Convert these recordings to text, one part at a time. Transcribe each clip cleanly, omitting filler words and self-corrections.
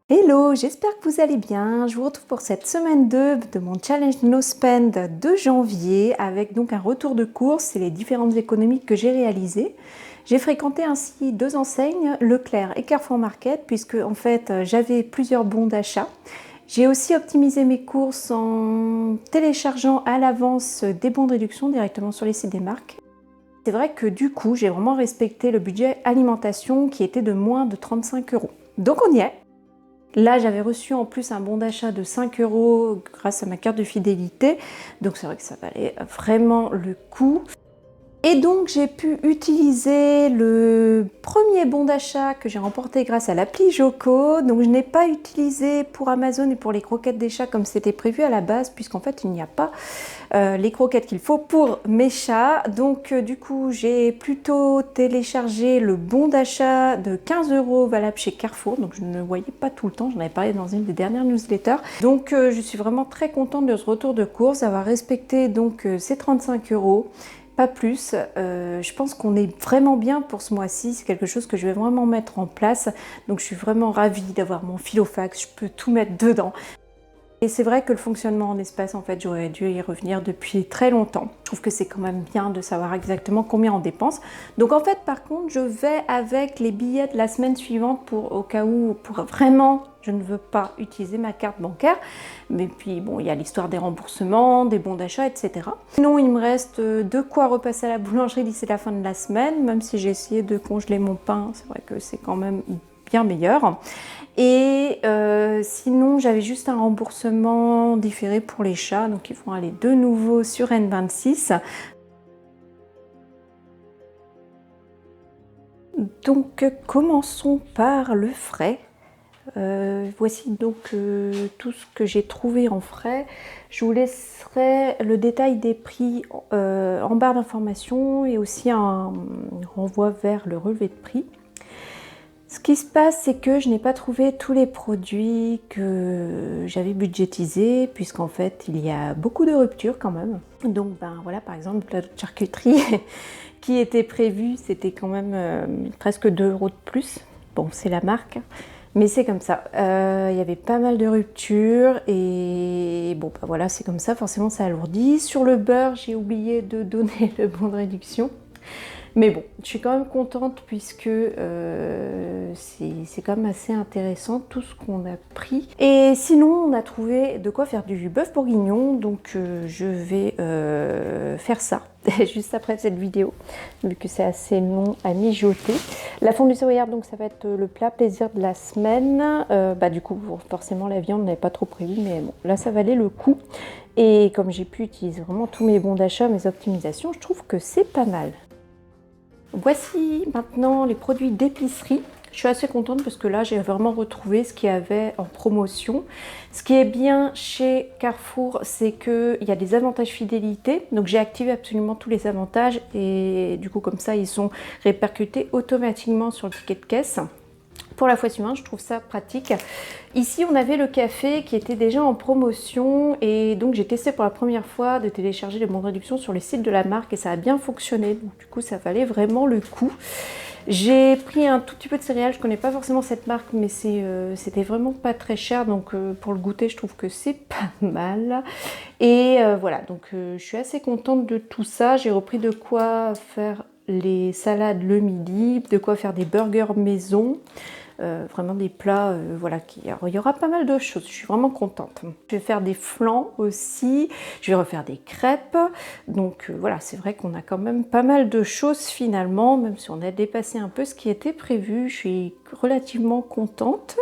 Hello, j'espère que vous allez bien. Je vous retrouve pour cette semaine 2 de mon challenge No Spend de janvier avec donc un retour de course et les différentes économies que j'ai réalisées. J'ai fréquenté ainsi 2 enseignes, Leclerc et Carrefour Market, puisque en fait j'avais plusieurs bons d'achat. J'ai aussi optimisé mes courses en téléchargeant à l'avance des bons de réduction directement sur les sites des marques. C'est vrai que du coup j'ai vraiment respecté le budget alimentation qui était de moins de 35 €. Donc on y est. Là, j'avais reçu en plus un bon d'achat de 5 € grâce à ma carte de fidélité. Donc c'est vrai que ça valait vraiment le coup. Et donc j'ai pu utiliser le premier bon d'achat que j'ai remporté grâce à l'appli Joko. Donc je n'ai pas utilisé pour Amazon et pour les croquettes des chats comme c'était prévu à la base, puisqu'en fait il n'y a pas les croquettes qu'il faut pour mes chats. Donc du coup j'ai plutôt téléchargé le bon d'achat de 15 € valable chez Carrefour. Donc je ne le voyais pas tout le temps, j'en avais parlé dans une des dernières newsletters. Donc je suis vraiment très contente de ce retour de course, d'avoir respecté donc ces 35 €. Pas plus, je pense qu'on est vraiment bien pour ce mois-ci, c'est quelque chose que je vais vraiment mettre en place. Donc je suis vraiment ravie d'avoir mon Filofax, je peux tout mettre dedans. Et c'est vrai que le fonctionnement en espace, en fait, j'aurais dû y revenir depuis très longtemps. Je trouve que c'est quand même bien de savoir exactement combien on dépense. Donc en fait, par contre, je vais avec les billets de la semaine suivante au cas où, pour vraiment, je ne veux pas utiliser ma carte bancaire. Mais puis bon, il y a l'histoire des remboursements, des bons d'achat, etc. Sinon, il me reste de quoi repasser à la boulangerie d'ici la fin de la semaine, même si j'ai essayé de congeler mon pain, c'est vrai que c'est quand même bien meilleur. Et sinon, j'avais juste un remboursement différé pour les chats, donc ils vont aller de nouveau sur N26. Donc commençons par le frais. Voici donc tout ce que j'ai trouvé en frais. Je vous laisserai le détail des prix en barre d'information et aussi un renvoi vers le relevé de prix. Ce qui se passe, c'est que je n'ai pas trouvé tous les produits que j'avais budgétisés, puisqu'en fait, il y a beaucoup de ruptures quand même. Donc, ben voilà, par exemple, le plateau de charcuterie qui était prévu, c'était quand même presque 2 € de plus. Bon, c'est la marque, mais c'est comme ça. Il y avait pas mal de ruptures et bon, ben voilà, c'est comme ça, forcément, ça alourdit. Sur le beurre, j'ai oublié de donner le bon de réduction. Mais bon, je suis quand même contente puisque c'est quand même assez intéressant tout ce qu'on a pris. Et sinon, on a trouvé de quoi faire du bœuf bourguignon, donc je vais faire ça juste après cette vidéo, vu que c'est assez long à mijoter. La fondue savoyarde, donc ça va être le plat plaisir de la semaine. Du coup, forcément la viande n'avait pas trop prévu, mais bon, là ça valait le coup. Et comme j'ai pu utiliser vraiment tous mes bons d'achat, mes optimisations, je trouve que c'est pas mal. Voici maintenant les produits d'épicerie. Je suis assez contente parce que là, j'ai vraiment retrouvé ce qu'il y avait en promotion. Ce qui est bien chez Carrefour, c'est qu'il y a des avantages fidélité. Donc, j'ai activé absolument tous les avantages et du coup, comme ça, ils sont répercutés automatiquement sur le ticket de caisse. Pour la fois suivante, je trouve ça pratique. Ici, on avait le café qui était déjà en promotion et donc j'ai testé pour la première fois de télécharger les bons de réduction sur le site de la marque et ça a bien fonctionné. Donc du coup, ça valait vraiment le coup. J'ai pris un tout petit peu de céréales, je connais pas forcément cette marque, mais c'était vraiment pas très cher, donc pour le goûter, je trouve que c'est pas mal. Et voilà, donc je suis assez contente de tout ça. J'ai repris de quoi faire les salades le midi, de quoi faire des burgers maison. Vraiment des plats, voilà, il y aura pas mal de choses, je suis vraiment contente. Je vais faire des flans aussi, je vais refaire des crêpes, donc voilà, c'est vrai qu'on a quand même pas mal de choses finalement, même si on a dépassé un peu ce qui était prévu, je suis relativement contente.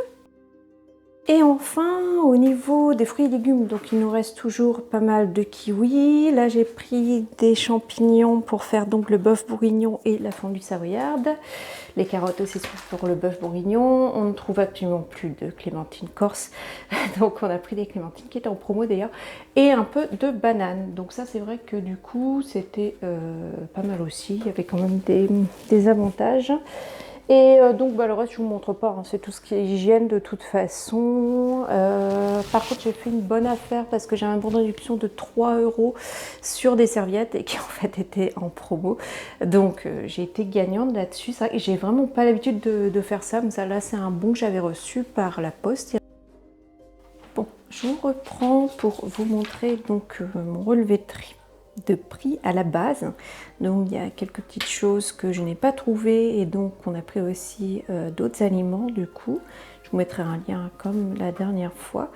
Et enfin, au niveau des fruits et légumes, donc il nous reste toujours pas mal de kiwis. Là, j'ai pris des champignons pour faire donc le bœuf bourguignon et la fondue savoyarde. Les carottes aussi pour le bœuf bourguignon. On ne trouve absolument plus de clémentine corse, donc on a pris des clémentines qui étaient en promo d'ailleurs, et un peu de bananes. Donc ça, c'est vrai que du coup, c'était pas mal aussi. Il y avait quand même des avantages. Et donc bah, le reste je vous montre pas, hein, c'est tout ce qui est hygiène de toute façon. Par contre j'ai fait une bonne affaire parce que j'ai un bon de réduction de 3 € sur des serviettes et qui en fait étaient en promo. Donc j'ai été gagnante là-dessus. J'ai vraiment pas l'habitude de faire ça, mais ça là c'est un bon que j'avais reçu par la poste. Bon, je vous reprends pour vous montrer donc mon relevé de prix à la base. Donc il y a quelques petites choses que je n'ai pas trouvées et donc on a pris aussi d'autres aliments du coup. Je vous mettrai un lien comme la dernière fois.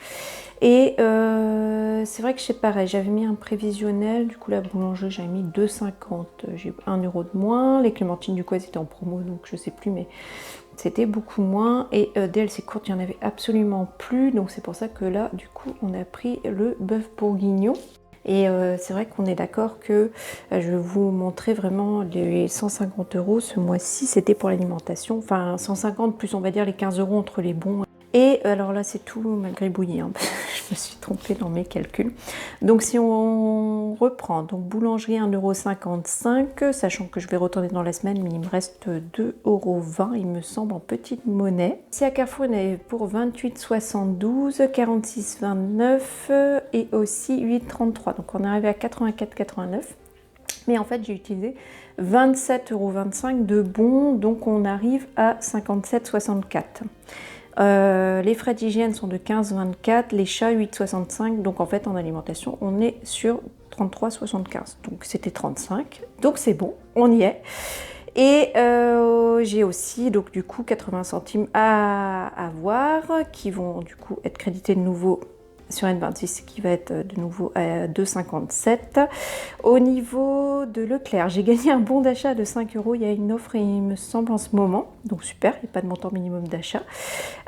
Et c'est vrai que c'est pareil, j'avais mis un prévisionnel, du coup la boulangerie j'avais mis 2,50, j'ai 1 € de moins. Les clémentines du coup elles étaient en promo donc je sais plus mais c'était beaucoup moins. Et DLC courte il n'y en avait absolument plus, donc c'est pour ça que là du coup on a pris le bœuf bourguignon. Et c'est vrai qu'on est d'accord que je vais vous montrer vraiment les 150 € ce mois-ci, c'était pour l'alimentation. Enfin 150 plus on va dire les 15 € entre les bons. Et alors là c'est tout malgré bouilli, hein. Je me suis trompée dans mes calculs. Donc si on reprend, donc boulangerie 1,55 €, sachant que je vais retourner dans la semaine, mais il me reste 2,20 € il me semble en petite monnaie. Si à Carrefour on avait pour 28,72 €, 46,29 € et aussi 8,33 €. Donc on est arrivé à 84,89 €. Mais en fait j'ai utilisé 27,25 € de bons, donc on arrive à 57,64 €. Les frais d'hygiène sont de 15,24 €, les chats 8,65 €, donc en fait en alimentation on est sur 33,75 €, donc c'était 35 €, donc c'est bon, on y est. Et j'ai aussi donc du coup 80 centimes à avoir qui vont du coup être crédités de nouveau sur N26 qui va être de nouveau à 2,57 €. Au niveau de Leclerc, j'ai gagné un bon d'achat de 5 €. Il y a une offre, il me semble, en ce moment. Donc super, il n'y a pas de montant minimum d'achat.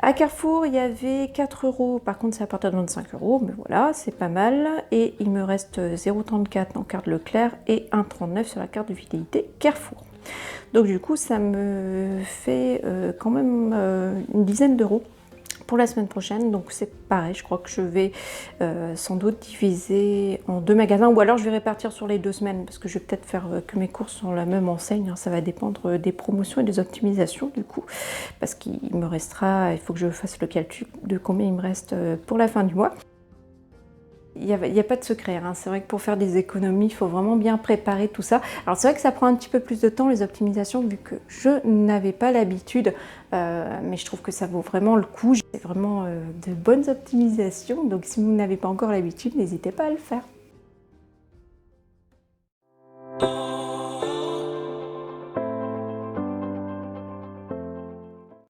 À Carrefour, il y avait 4 €. Par contre, c'est à partir de 25 €. Mais voilà, c'est pas mal. Et il me reste 0,34 € en carte Leclerc et 1,39 € sur la carte de fidélité Carrefour. Donc du coup, ça me fait quand même une dizaine d'euros pour la semaine prochaine, donc c'est pareil, je crois que je vais sans doute diviser en 2 magasins, ou alors je vais répartir sur les 2 semaines, parce que je vais peut-être faire que mes courses sur la même enseigne, hein, ça va dépendre des promotions et des optimisations du coup, parce qu'il me restera, il faut que je fasse le calcul de combien il me reste pour la fin du mois. Il n'y a pas de secret, hein. C'est vrai que pour faire des économies, il faut vraiment bien préparer tout ça. Alors c'est vrai que ça prend un petit peu plus de temps les optimisations vu que je n'avais pas l'habitude, mais je trouve que ça vaut vraiment le coup. C'est vraiment de bonnes optimisations, donc si vous n'avez pas encore l'habitude, n'hésitez pas à le faire.